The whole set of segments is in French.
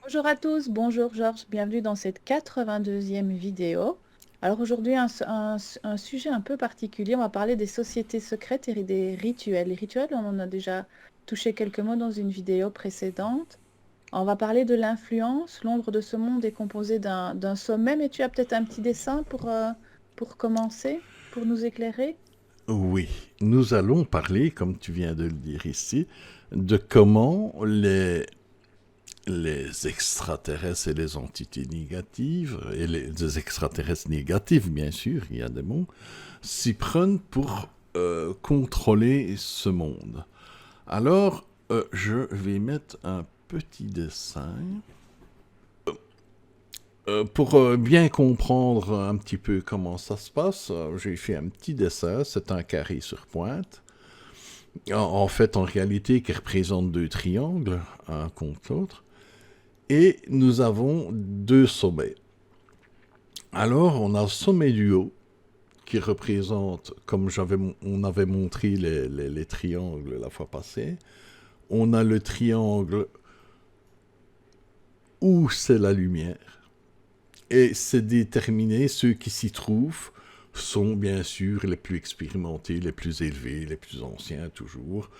Bonjour à tous, bonjour Georges, bienvenue dans cette 82e vidéo. Alors aujourd'hui, un sujet un peu particulier, on va parler des sociétés secrètes et des rituels. Les rituels, on en a déjà touché quelques mots dans une vidéo précédente. On va parler de l'influence. L'ombre de ce monde est composée d'un sommet, mais tu as peut-être un petit dessin pour commencer, pour nous éclairer? Oui, nous allons parler, comme tu viens de le dire ici, de comment les extraterrestres et les entités négatives, et les extraterrestres négatifs, bien sûr, il y a des mots, s'y prennent pour contrôler ce monde. Alors, je vais mettre un petit dessin pour bien comprendre un petit peu comment ça se passe. J'ai fait un petit dessin, c'est un carré sur pointe. En fait, en réalité, qui représente deux triangles, un contre l'autre. Et nous avons deux sommets. Alors, on a le sommet du haut, qui représente, comme on avait montré les triangles la fois passée. On a le triangle où c'est la lumière. Et c'est déterminé, ceux qui s'y trouvent sont bien sûr les plus expérimentés, les plus élevés, les plus anciens toujours.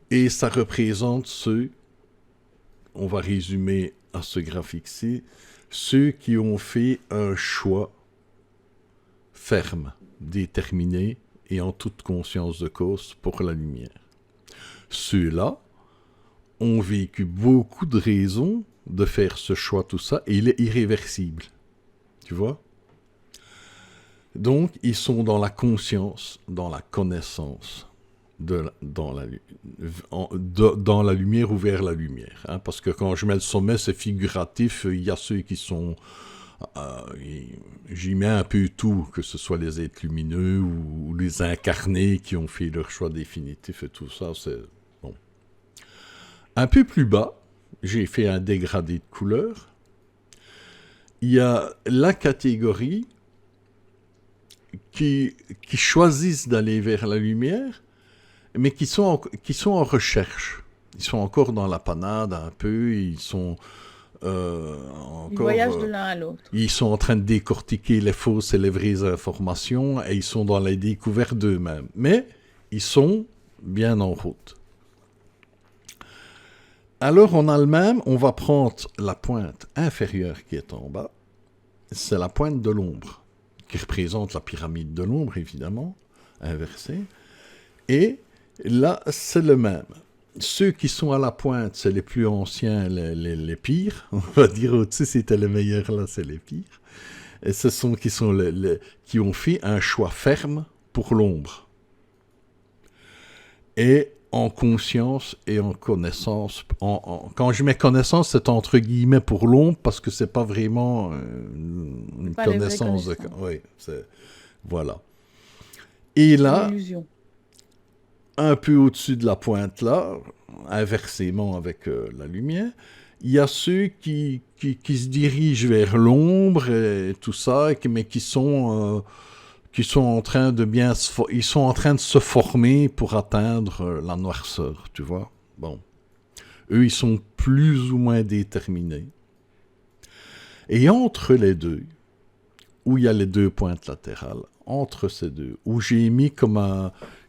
Et ça représente ceux, on va résumer à ce graphique-ci, ceux qui ont fait un choix ferme, déterminé et en toute conscience de cause pour la lumière. Ceux-là ont vécu beaucoup de raisons de faire ce choix, tout ça, et il est irréversible. Tu vois? Donc, ils sont dans la conscience, dans la connaissance, dans la lumière ou vers la lumière. Hein, parce que quand je mets le sommet, c'est figuratif. Il y a ceux qui sont... euh, J'y mets un peu tout, que ce soit les êtres lumineux ou les incarnés qui ont fait leur choix définitif et tout ça. C'est bon. Un peu plus bas, j'ai fait un dégradé de couleur. Il y a la catégorie qui choisissent d'aller vers la lumière, mais qui sont en recherche. Ils sont encore dans la panade un peu, ils sont Ils encore... voyagent de l'un à l'autre. ils sont en train de décortiquer les fausses et les vraies informations et ils sont dans la découverte d'eux-mêmes. Mais ils sont bien en route. Alors on a le même, on va prendre la pointe inférieure qui est en bas, c'est la pointe de l'ombre, qui représente la pyramide de l'ombre évidemment, inversée. Et là, c'est le même. Ceux qui sont à la pointe, c'est les plus anciens, les pires. On va dire au-dessus, c'était les meilleurs, là, c'est les pires. Et ce sont qui ont fait un choix ferme pour l'ombre. Et en conscience et en connaissance. Quand je mets connaissance, c'est entre guillemets pour l'ombre, parce que c'est pas vraiment une Pas les vraies connaissance. connaissances. Oui, voilà. Et C'est là, l'illusion. un peu au-dessus de la pointe là, inversément avec la lumière, il y a ceux qui se dirigent vers l'ombre et tout ça, mais qui sont en train de ils sont en train de se former pour atteindre la noirceur, tu vois. Bon, eux, ils sont plus ou moins déterminés. Et entre les deux, où il y a les deux pointes latérales, entre ces deux, où j'ai mis comme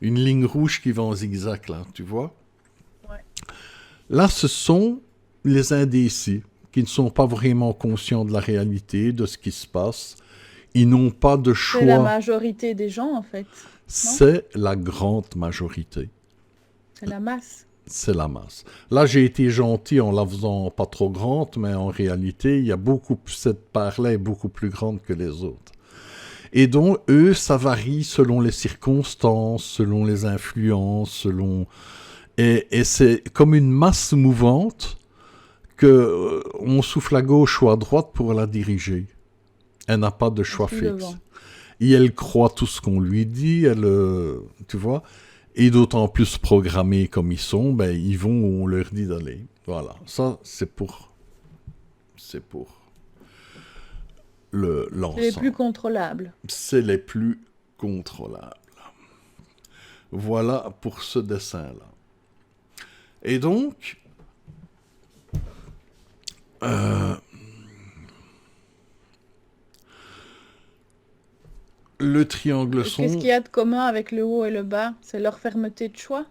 une ligne rouge qui va en zigzag, là, tu vois. Ouais. Là, ce sont les indécis qui ne sont pas vraiment conscients de la réalité, de ce qui se passe. Ils n'ont pas de C'est la choix. majorité des gens, en fait, non? C'est la grande majorité. C'est la masse. C'est la masse. Là, j'ai été gentil en la faisant pas trop grande, mais en réalité, il y a cette part-là est beaucoup plus grande que les autres. Et donc, eux, ça varie selon les circonstances, selon les influences, et c'est comme une masse mouvante que on souffle à gauche ou à droite pour la diriger. Elle n'a pas de Elle choix suit le fixe. vent. Et elle croit tout ce qu'on lui dit, tu vois. Et d'autant plus programmés comme ils sont, ben ils vont où on leur dit d'aller. Voilà, ça c'est pour C'est les plus l'ensemble. contrôlables. C'est les plus contrôlables. Voilà pour ce dessin-là. Et donc, Euh, le triangle Qu'est-ce son, qu'il y a de commun avec le haut et le bas? C'est leur fermeté de choix,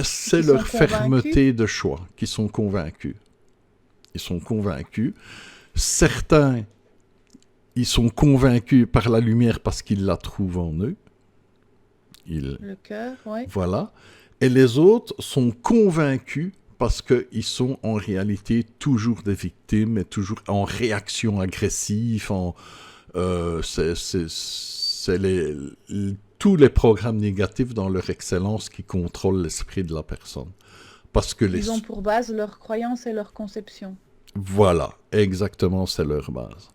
c'est qui sont leur convaincus. fermeté de choix, qui sont convaincus. Ils sont convaincus. Certains, ils sont convaincus par la lumière parce qu'ils la trouvent en eux. Le cœur, oui. Voilà. Et les autres sont convaincus parce qu'ils sont en réalité toujours des victimes et toujours en réaction agressive. Tous les programmes négatifs dans leur excellence qui contrôlent l'esprit de la personne. Parce que Ils ont pour base leurs croyances et leur conception. Voilà, exactement, c'est leur base.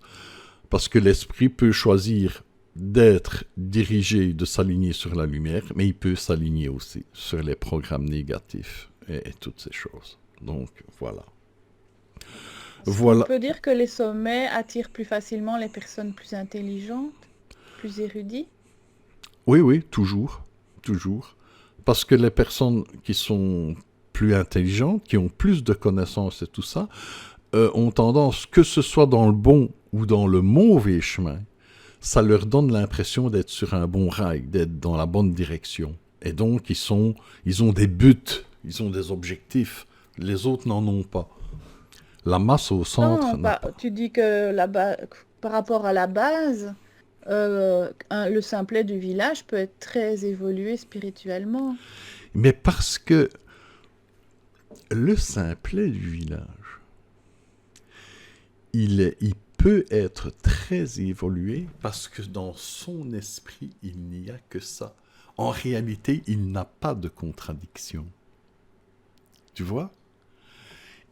Parce que l'esprit peut choisir d'être dirigé, de s'aligner sur la lumière, mais il peut s'aligner aussi sur les programmes négatifs et toutes ces choses. Donc, voilà. Est-ce qu'on Voilà. peut dire que les sommets attirent plus facilement les personnes plus intelligentes, plus érudites? Oui, oui, toujours. Toujours. Parce que les personnes qui sont plus intelligentes, qui ont plus de connaissances et tout ça, ont tendance, que ce soit dans le bon ou dans le mauvais chemin, ça leur donne l'impression d'être sur un bon rail, d'être dans la bonne direction. Et donc, ils ont des buts, ils ont des objectifs. Les autres n'en ont pas. La masse au centre Non, n'a pas. tu dis que par rapport à la base, le simplet du village peut être très évolué spirituellement. Mais parce que le simplet du village, il peut être très évolué parce que dans son esprit, il n'y a que ça. En réalité, il n'a pas de contradiction. Tu vois?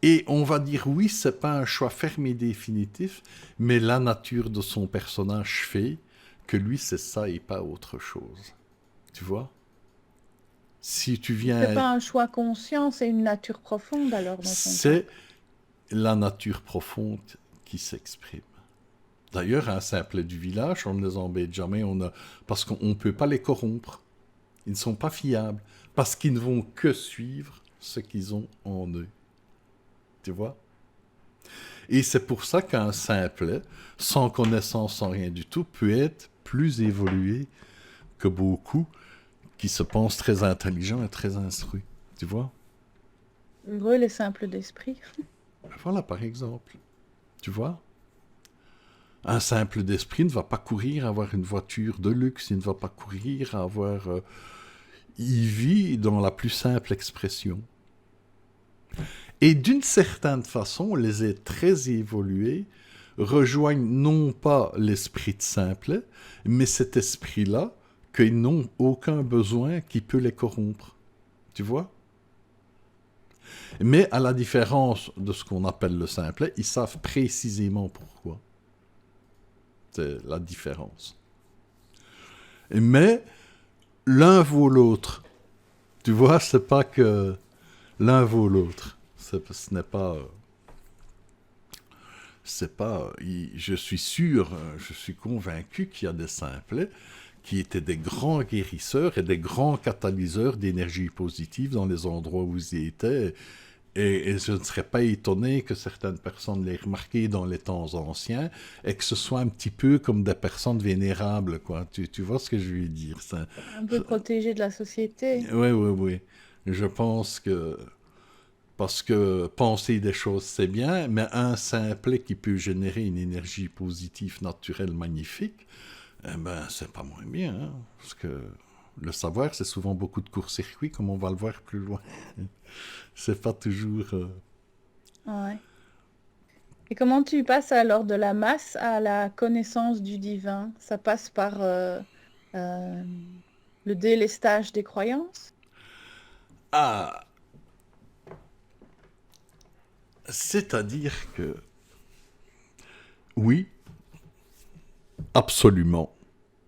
Et on va dire oui, c'est pas un choix fermé et définitif, mais la nature de son personnage fait que lui c'est ça et pas autre chose. Tu vois? Si tu C'est viens, pas un choix conscient, c'est une nature profonde alors dans son cas. c'est la nature profonde qui s'exprime. D'ailleurs, un simplet du village, on ne les embête jamais, parce qu'on ne peut pas les corrompre. Ils ne sont pas fiables, parce qu'ils ne vont que suivre ce qu'ils ont en eux. Tu vois? Et c'est pour ça qu'un simplet, sans connaissance, sans rien du tout, peut être plus évolué que beaucoup qui se pensent très intelligents et très instruits. Tu vois? Heureux les simples d'esprit. Voilà, par exemple. Tu vois? Un simple d'esprit ne va pas courir à avoir une voiture de luxe, il ne va pas courir à avoir... il vit dans la plus simple expression. Et d'une certaine façon, les êtres très évolués rejoignent non pas l'esprit de simplet, mais cet esprit-là qu'ils n'ont aucun besoin qui peut les corrompre. Tu vois? Mais à la différence de ce qu'on appelle le simplet, ils savent précisément pourquoi. C'est la différence. Mais l'un vaut l'autre. Tu vois, c'est pas que l'un vaut l'autre. Ce n'est pas... je suis sûr, je suis convaincu qu'il y a des simplets qui étaient des grands guérisseurs et des grands catalyseurs d'énergie positive dans les endroits où ils étaient. Et je ne serais pas étonné que certaines personnes l'aient remarqué dans les temps anciens et que ce soit un petit peu comme des personnes vénérables, quoi. Tu vois ce que je veux dire? Un peu protégé de la société. Oui, oui, oui. Je pense que... Parce que penser des choses, c'est bien, mais un simplet qui peut générer une énergie positive naturelle magnifique, eh ben, c'est pas moins bien. Hein, parce que le savoir, c'est souvent beaucoup de court-circuits, comme on va le voir plus loin. C'est pas toujours... Ouais. Et comment tu passes alors de la masse à la connaissance du divin? Ça passe par euh, le délestage des croyances? Ah, c'est-à-dire que, oui, absolument,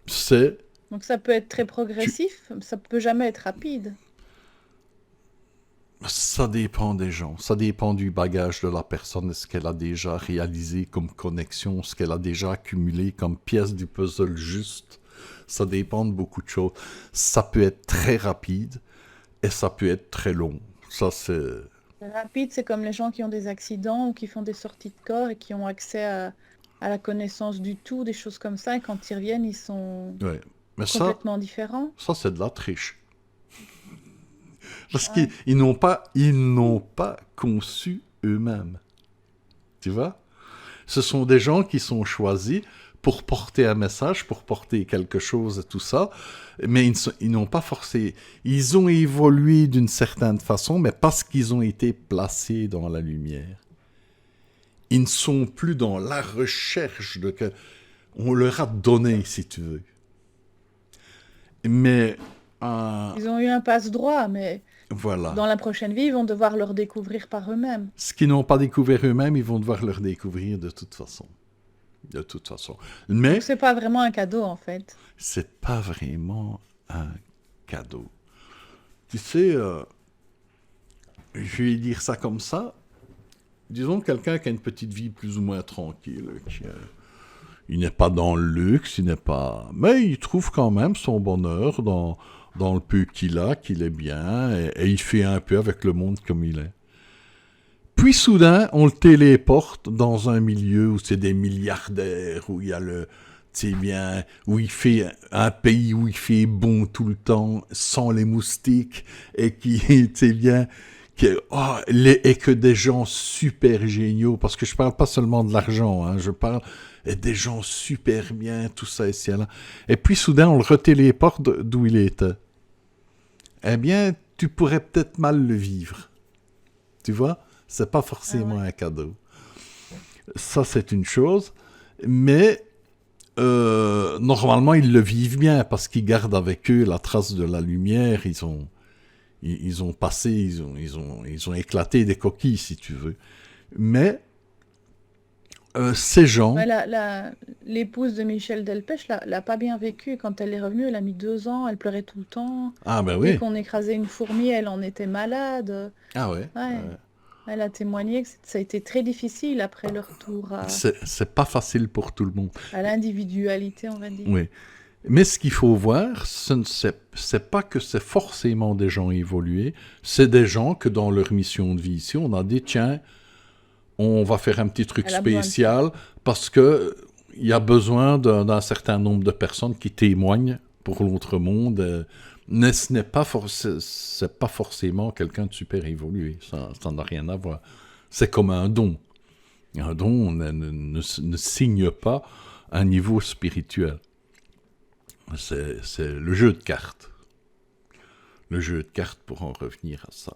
c'est... Donc ça peut être très Tu, progressif, ça peut jamais être rapide. ça dépend des gens, ça dépend du bagage de la personne, ce qu'elle a déjà réalisé comme connexion, ce qu'elle a déjà accumulé comme pièce du puzzle juste. Ça dépend de beaucoup de choses. Ça peut être très rapide et ça peut être très long. Ça, c'est... Rapide, c'est comme les gens qui ont des accidents ou qui font des sorties de corps et qui ont accès à la connaissance du tout, des choses comme ça, et quand ils reviennent, ils sont Ouais. Mais complètement différents. ça c'est de la triche. Parce qu'ils Ouais. ils n'ont pas conçu eux-mêmes. Tu vois? Ce sont des gens qui sont choisis pour porter un message, pour porter quelque chose et tout ça, mais ils n'ont pas forcé. Ils ont évolué d'une certaine façon, mais parce qu'ils ont été placés dans la lumière. Ils ne sont plus dans la recherche de que on leur a donné, si tu veux. Mais Ils ont eu un passe-droit, mais voilà. dans la prochaine vie, ils vont devoir le redécouvrir par eux-mêmes. Ce qu'ils n'ont pas découvert eux-mêmes, ils vont devoir le découvrir de toute façon. De toute façon. Donc, Mais c'est pas vraiment un cadeau, en fait. c'est pas vraiment un cadeau. Tu sais, je vais dire ça comme ça. Disons quelqu'un qui a une petite vie plus ou moins tranquille, il n'est pas dans le luxe, il n'est pas... Mais il trouve quand même son bonheur dans le peu qu'il est bien, et il fait un peu avec le monde comme il est. Puis soudain, on le téléporte dans un milieu où c'est des milliardaires, où il y a le... Tu sais bien, où il fait un pays où il fait bon tout le temps, sans les moustiques, et qui, tu sais bien, et que des gens super géniaux, parce que je parle pas seulement de l'argent, hein, je parle des gens super bien, tout ça ici et là. Et puis soudain, on le retéléporte d'où il était. Eh bien, tu pourrais peut-être mal le vivre. Tu vois? C'est pas Ah forcément ouais. un cadeau. Ça, c'est une chose. Mais normalement, ils le vivent bien parce qu'ils gardent avec eux la trace de la lumière. Ils ont passé, ils ont éclaté des coquilles, si tu veux. Mais ces Ouais, gens... l'épouse de Michel Delpech l'a pas bien vécu. Quand elle est revenue, elle a mis 2 ans, elle pleurait tout le temps. Ah ben Dès oui. qu'on écrasait une fourmi, elle en était malade. Ah ouais. Ouais, elle a témoigné que ça a été très difficile après le retour C'est pas facile pour tout le monde. à l'individualité, on va dire. Oui. Mais ce qu'il faut voir, c'est pas que c'est forcément des gens évolués, c'est des gens que dans leur mission de vie ici, on a dit, tiens, on va faire un petit truc Elle a besoin de ça. spécial parce que il y a besoin d'un certain nombre de personnes qui témoignent pour l'autre monde. Mais ce n'est pas, c'est pas forcément quelqu'un de super évolué. Ça n'a rien à voir. C'est comme un don. Un don ne signe pas un niveau spirituel. C'est le jeu de cartes. Le jeu de cartes pour en revenir à ça.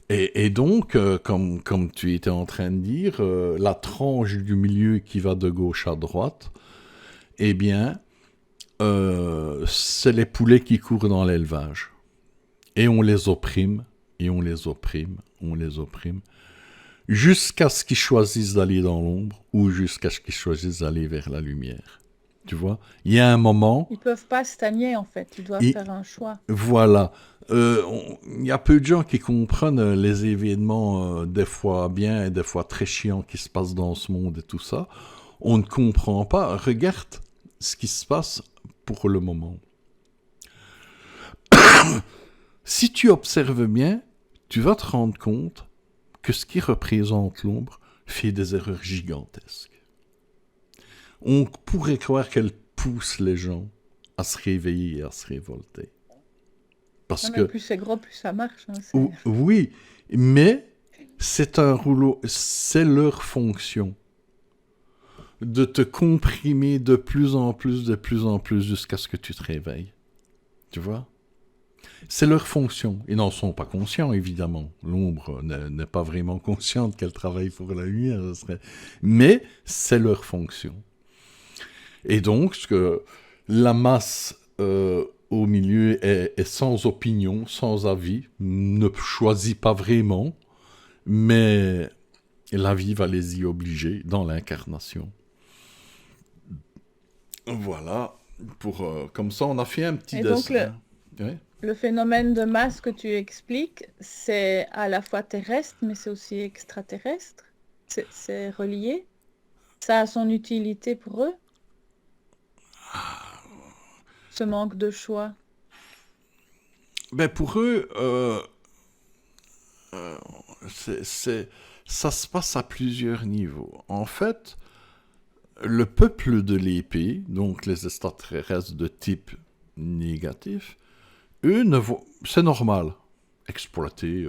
Et donc, comme tu étais en train de dire, la tranche du milieu qui va de gauche à droite, eh bien, c'est les poulets qui courent dans l'élevage. Et on les opprime, et on les opprime, on les opprime, jusqu'à ce qu'ils choisissent d'aller dans l'ombre, ou jusqu'à ce qu'ils choisissent d'aller vers la lumière. Tu vois, il y a un moment, Ils peuvent pas stagner, en fait. Ils doivent et faire un choix. voilà. Il y a peu de gens qui comprennent les événements des fois bien et des fois très chiants qui se passent dans ce monde et tout ça. On ne comprend pas. Regarde ce qui se passe pour le moment. Si tu observes bien, tu vas te rendre compte que ce qui représente l'ombre fait des erreurs gigantesques. On pourrait croire qu'elle pousse les gens à se réveiller et à se révolter. Parce Non, mais que plus c'est gros, plus ça marche, hein, Oui, mais c'est un rouleau, c'est leur fonction de te comprimer de plus en plus, de plus en plus jusqu'à ce que tu te réveilles. Tu vois? C'est leur fonction. Ils n'en sont pas conscients, évidemment. L'ombre n'est pas vraiment consciente qu'elle travaille pour la lumière. Mais c'est leur fonction. Et donc, la masse au milieu est sans opinion, sans avis, ne choisit pas vraiment, mais la vie va les y obliger dans l'incarnation. Voilà. Comme ça, on a fait un petit Et donc, dessin. Ouais. le phénomène de masse que tu expliques, c'est à la fois terrestre, mais c'est aussi extraterrestre. C'est relié. Ça a son utilité pour eux, ce manque de choix. Ben pour eux, ça se passe à plusieurs niveaux. En fait, le peuple de l'épée, donc les extraterrestres de type négatif, eux, c'est normal. Exploiter,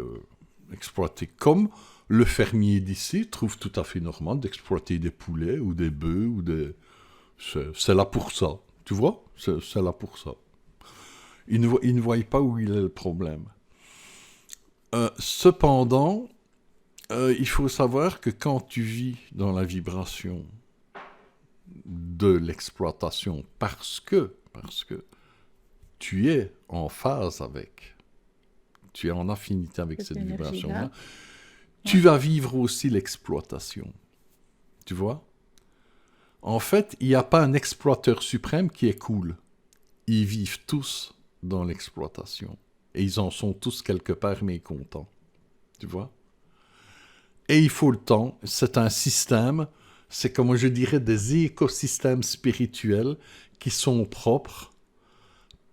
exploiter comme le fermier d'ici trouve tout à fait normal d'exploiter des poulets ou des bœufs ou des... C'est là pour ça, tu vois? C'est là pour ça. Ils ne voient pas où il est le problème. Cependant, il faut savoir que quand tu vis dans la vibration de l'exploitation, parce que tu es en phase avec, tu es en affinité avec cette vibration-là, tu vas vivre aussi l'exploitation. Tu vois? En fait, il n'y a pas un exploiteur suprême qui est cool. Ils vivent tous dans l'exploitation. Et ils en sont tous quelque part mécontents. Tu vois? Et il faut le temps. C'est un système, c'est comme je dirais des écosystèmes spirituels qui sont propres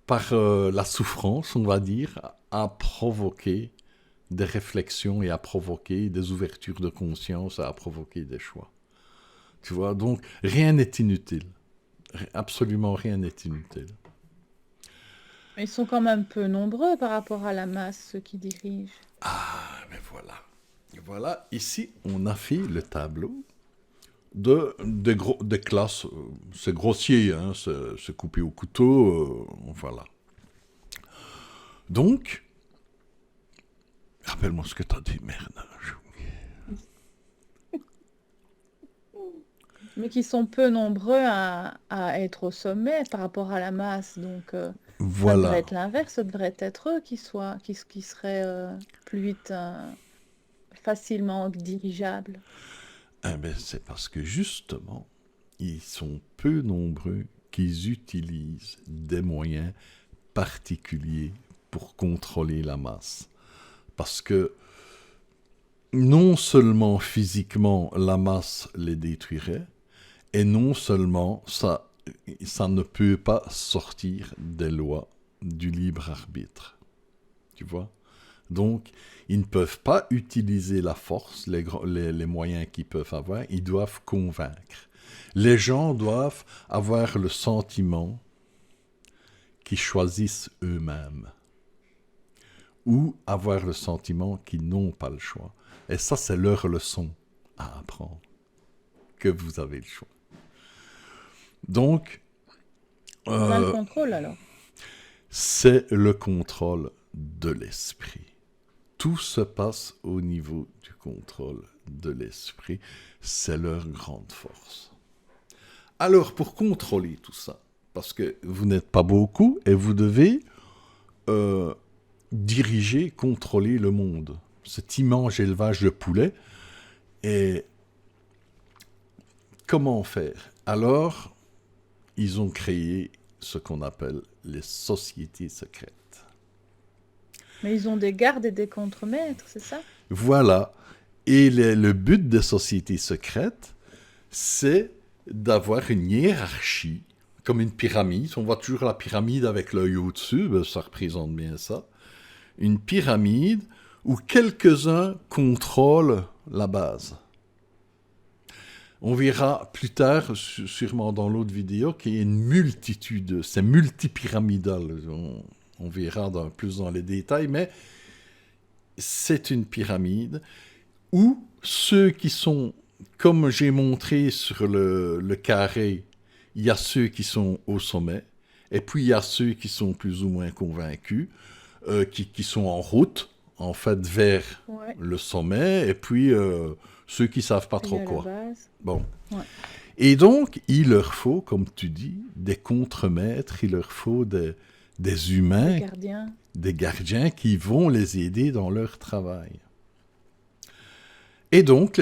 par la souffrance, on va dire, à provoquer des réflexions et à provoquer des ouvertures de conscience, à provoquer des choix. Tu vois, donc rien n'est inutile. Absolument rien n'est inutile. Ils sont quand même peu nombreux par rapport à la masse, ceux qui dirigent. Ah, mais voilà. Voilà, ici, on a fait le tableau de classes. C'est grossier, hein, c'est coupé au couteau, voilà. Donc, rappelle-moi ce que t'as dit, merde. Mais qui sont peu nombreux à être au sommet par rapport à la masse. Donc, ça devrait Voilà. être l'inverse. Ça devrait être eux qui seraient plus vite facilement dirigeables. Eh ben, c'est parce que justement, ils sont peu nombreux qu'ils utilisent des moyens particuliers pour contrôler la masse. Parce que non seulement physiquement la masse les détruirait, et non seulement ça ne peut pas sortir des lois du libre arbitre. Tu vois? Donc, ils ne peuvent pas utiliser la force, les moyens qu'ils peuvent avoir, ils doivent convaincre. Les gens doivent avoir le sentiment qu'ils choisissent eux-mêmes, ou avoir le sentiment qu'ils n'ont pas le choix. Et ça, c'est leur leçon à apprendre, que vous avez le choix. Donc, On a le contrôle alors. c'est le contrôle de l'esprit. Tout se passe au niveau du contrôle de l'esprit. C'est leur grande force. Alors, pour contrôler tout ça, parce que vous n'êtes pas beaucoup et vous devez diriger, contrôler le monde. Cet immense élevage de poulets. Et comment faire? Alors, ils ont créé ce qu'on appelle les sociétés secrètes. Mais ils ont des gardes et des contremaîtres, c'est ça? Voilà. Et le but des sociétés secrètes, c'est d'avoir une hiérarchie, comme une pyramide. On voit toujours la pyramide avec l'œil au-dessus, ben ça représente bien ça. Une pyramide où quelques-uns contrôlent la base. On verra plus tard, sûrement dans l'autre vidéo, qu'il y a une multitude, c'est multipyramidal. On verra plus dans les détails, mais c'est une pyramide où ceux qui sont, comme j'ai montré sur le carré, il y a ceux qui sont au sommet, et puis il y a ceux qui sont plus ou moins convaincus, qui sont en route, en fait, vers le sommet, et puis ceux qui ne savent pas trop quoi. Bon. Ouais. Et donc, il leur faut, comme tu dis, des contremaîtres, il leur faut des humains, des gardiens qui vont les aider dans leur travail. Et donc,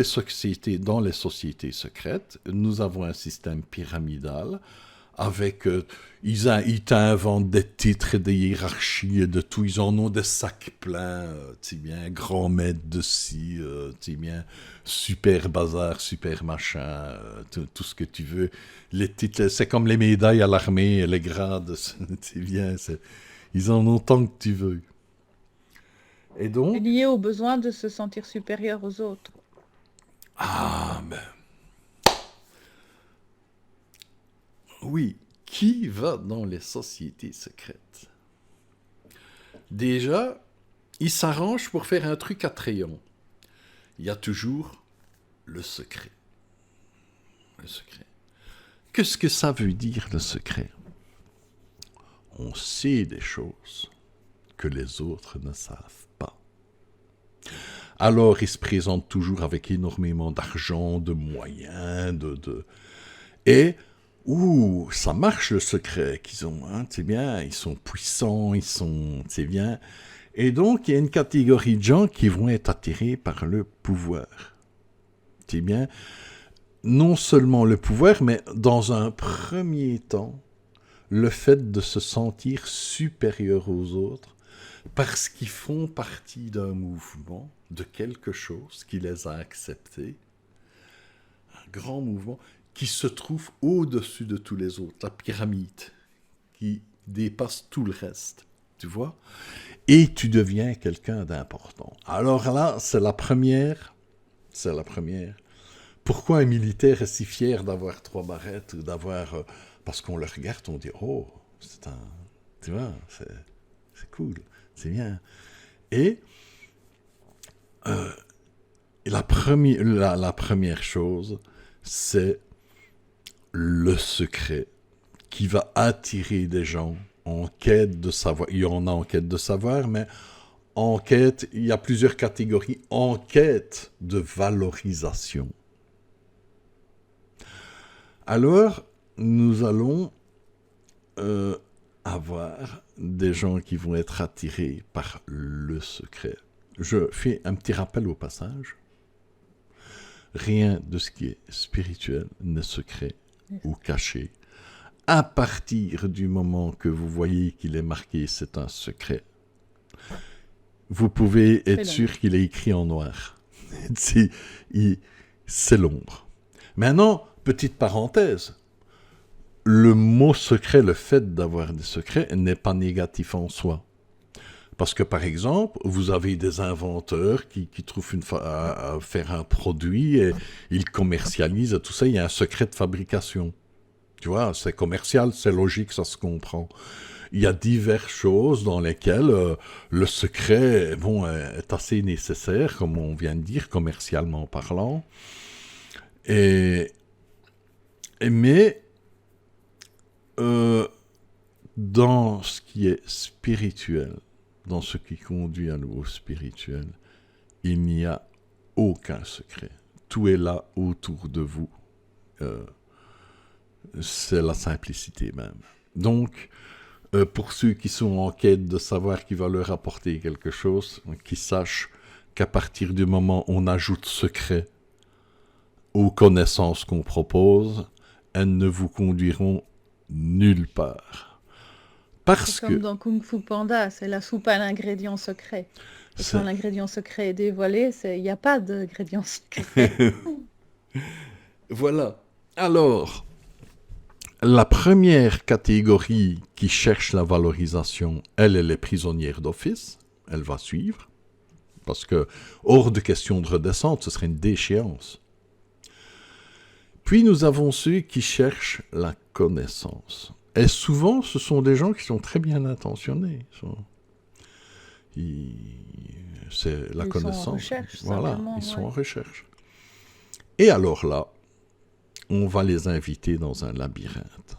dans les sociétés secrètes, nous avons un système pyramidal avec... ils t'inventent des titres, des hiérarchies, de tout. Ils en ont des sacs pleins, tu sais bien, grand maître de ci, tu sais bien, super bazar, super machin, tout ce que tu veux. Les titres, c'est comme les médailles à l'armée, les grades, tu sais bien, ils en ont tant que tu veux. Et C'est donc, lié au besoin de se sentir supérieur aux autres. ah, ben oui, qui va dans les sociétés secrètes? Déjà, ils s'arrangent pour faire un truc attrayant. Il y a toujours le secret. Le secret. Qu'est-ce que ça veut dire, le secret? On sait des choses que les autres ne savent pas. Alors, ils se présentent toujours avec énormément d'argent, de moyens, Et, ça marche le secret qu'ils ont, hein, c'est bien, ils sont puissants, c'est bien. Et donc, il y a une catégorie de gens qui vont être attirés par le pouvoir. C'est bien, non seulement le pouvoir, mais dans un premier temps, le fait de se sentir supérieur aux autres, parce qu'ils font partie d'un mouvement, de quelque chose qui les a acceptés, un grand mouvement qui se trouve au-dessus de tous les autres, la pyramide, qui dépasse tout le reste, tu vois? Et tu deviens quelqu'un d'important. Alors là, c'est la première. Pourquoi un militaire est si fier d'avoir 3 barrettes ou d'avoir... parce qu'on le regarde, on dit, oh, c'est un... Tu vois, c'est cool, c'est bien. Et la première chose, c'est le secret qui va attirer des gens en quête de savoir. Il y en a en quête de savoir, mais en quête, il y a plusieurs catégories. En quête de valorisation. Alors, nous allons avoir des gens qui vont être attirés par le secret. Je fais un petit rappel au passage. Rien de ce qui est spirituel n'est secret ou caché. À partir du moment que vous voyez qu'il est marqué c'est un secret, vous pouvez être sûr qu'il est écrit en noir. c'est l'ombre. Maintenant, petite parenthèse, le mot secret, le fait d'avoir des secrets, n'est pas négatif en soi. Parce que, par exemple, vous avez des inventeurs qui trouvent à faire un produit et ils commercialisent tout ça. Il y a un secret de fabrication. Tu vois, c'est commercial, c'est logique, ça se comprend. Il y a diverses choses dans lesquelles le secret est assez nécessaire, comme on vient de dire, commercialement parlant. Mais dans ce qui est spirituel, dans ce qui conduit à nous au spirituel, il n'y a aucun secret. Tout est là autour de vous. C'est la simplicité même. Donc, pour ceux qui sont en quête de savoir qui va leur apporter quelque chose, qu'ils sachent qu'à partir du moment où on ajoute secret aux connaissances qu'on propose, elles ne vous conduiront nulle part. C'est comme dans Kung Fu Panda, c'est la soupe à l'ingrédient secret. Et quand l'ingrédient secret est dévoilé, il n'y a pas d'ingrédient secret. Voilà. Alors, la première catégorie qui cherche la valorisation, elle est prisonnière d'office. Elle va suivre. Parce que, hors de question de redescente, ce serait une déchéance. Puis nous avons ceux qui cherchent la connaissance. Et souvent, ce sont des gens qui sont très bien intentionnés. C'est la connaissance. Ils sont en recherche. Voilà, ils sont en recherche. Et alors là, on va les inviter dans un labyrinthe.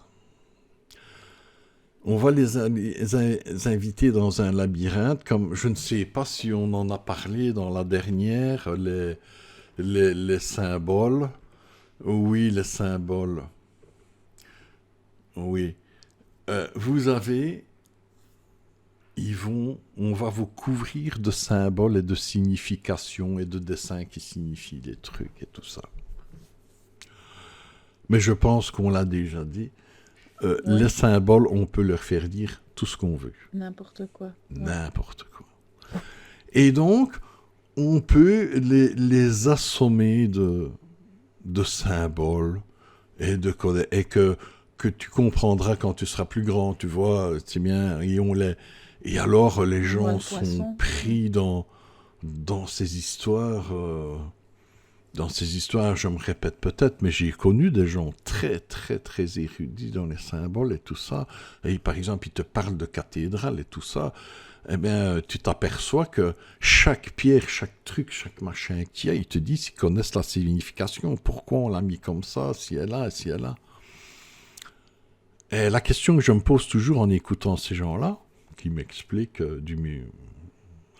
On va les inviter dans un labyrinthe, comme je ne sais pas si on en a parlé dans la dernière, les symboles. Oui, les symboles. Oui. Vous avez... on va vous couvrir de symboles et de significations et de dessins qui signifient les trucs et tout ça. Mais je pense qu'on l'a déjà dit. Les symboles, on peut leur faire dire tout ce qu'on veut. N'importe quoi. N'importe quoi. Et donc, on peut les assommer de symboles et que tu comprendras quand tu seras plus grand, tu vois, c'est bien. Et alors, les gens sont pris dans ces histoires. Dans ces histoires, je me répète peut-être, mais j'ai connu des gens très, très, très érudits dans les symboles et tout ça. Et par exemple, ils te parlent de cathédrale et tout ça. Eh bien, tu t'aperçois que chaque pierre, chaque truc, chaque machin qu'il y a, ils te disent, ils connaissent la signification. Pourquoi on l'a mis comme ça, si elle a, si elle a. Et la question que je me pose toujours en écoutant ces gens-là, qui m'expliquent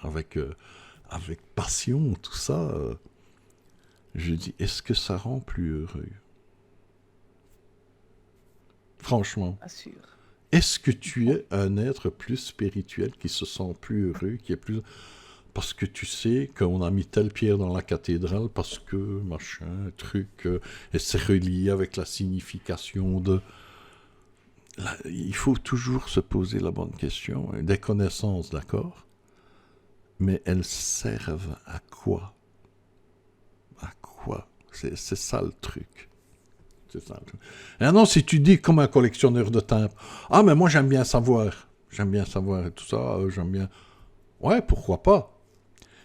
avec passion tout ça, je dis, est-ce que ça rend plus heureux? Franchement. Pas sûr. Est-ce que tu es un être plus spirituel qui se sent plus heureux, qui est plus... Parce que tu sais qu'on a mis telle pierre dans la cathédrale parce que, machin, truc, et c'est relié avec la signification de... Là, il faut toujours se poser la bonne question. Des connaissances, d'accord? Mais elles servent à quoi? À quoi? C'est ça le truc. C'est ça. Et non, si tu dis comme un collectionneur de timbres, ah, mais moi j'aime bien savoir et tout ça, j'aime bien. Ouais, pourquoi pas?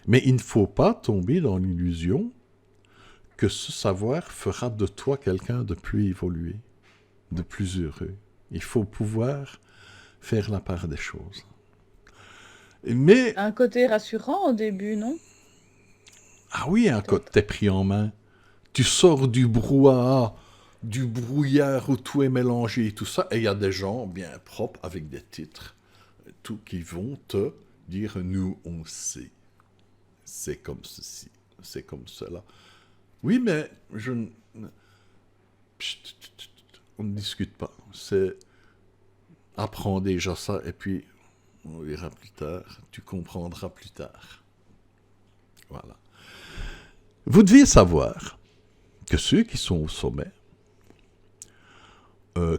Mais il ne faut pas tomber dans l'illusion que ce savoir fera de toi quelqu'un de plus évolué, de plus heureux. Il faut pouvoir faire la part des choses. Mais. Un côté rassurant au début, non? Ah oui, t'es pris en main. Tu sors du brouhaha, du brouillard où tout est mélangé et tout ça, et il y a des gens bien propres avec des titres, tout qui vont te dire, nous, on sait. C'est comme ceci, c'est comme cela. Oui, mais on ne discute pas. C'est apprends déjà ça, et puis on verra plus tard, tu comprendras plus tard. Voilà. Vous deviez savoir que ceux qui sont au sommet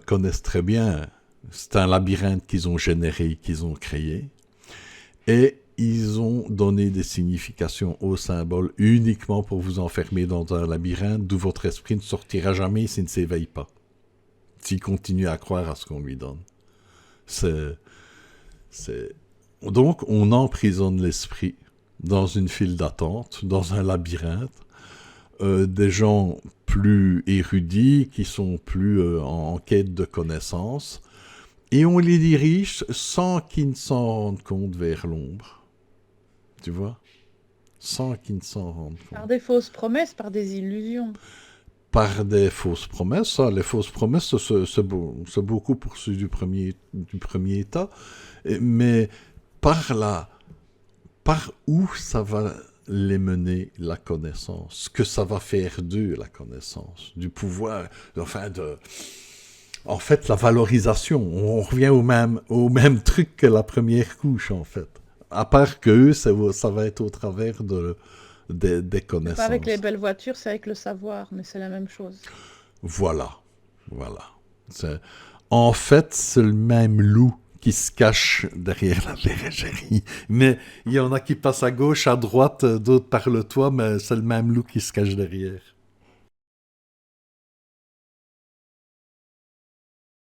connaissent très bien, c'est un labyrinthe qu'ils ont généré, qu'ils ont créé, et ils ont donné des significations aux symboles uniquement pour vous enfermer dans un labyrinthe d'où votre esprit ne sortira jamais s'il ne s'éveille pas, s'il continue à croire à ce qu'on lui donne. Donc, on emprisonne l'esprit dans une file d'attente, dans un labyrinthe, des gens plus érudits, qui sont plus en quête de connaissances, et on les dirige sans qu'ils ne s'en rendent compte vers l'ombre. Tu vois? Sans qu'ils ne s'en rendent compte. Par des fausses promesses, par des illusions. Par des fausses promesses, ça, les fausses promesses, c'est beaucoup pour ceux du premier état, mais par où ça va les mener, la connaissance, ce que ça va faire d'eux, la connaissance, du pouvoir, en fait, la valorisation. On revient au même truc que la première couche, en fait. À part que eux, ça va être au travers des connaissances. C'est pas avec les belles voitures, c'est avec le savoir, mais c'est la même chose. Voilà. En fait, c'est le même loup qui se cache derrière la bergerie. Mais il y en a qui passent à gauche, à droite, d'autres par le toit, mais c'est le même loup qui se cache derrière.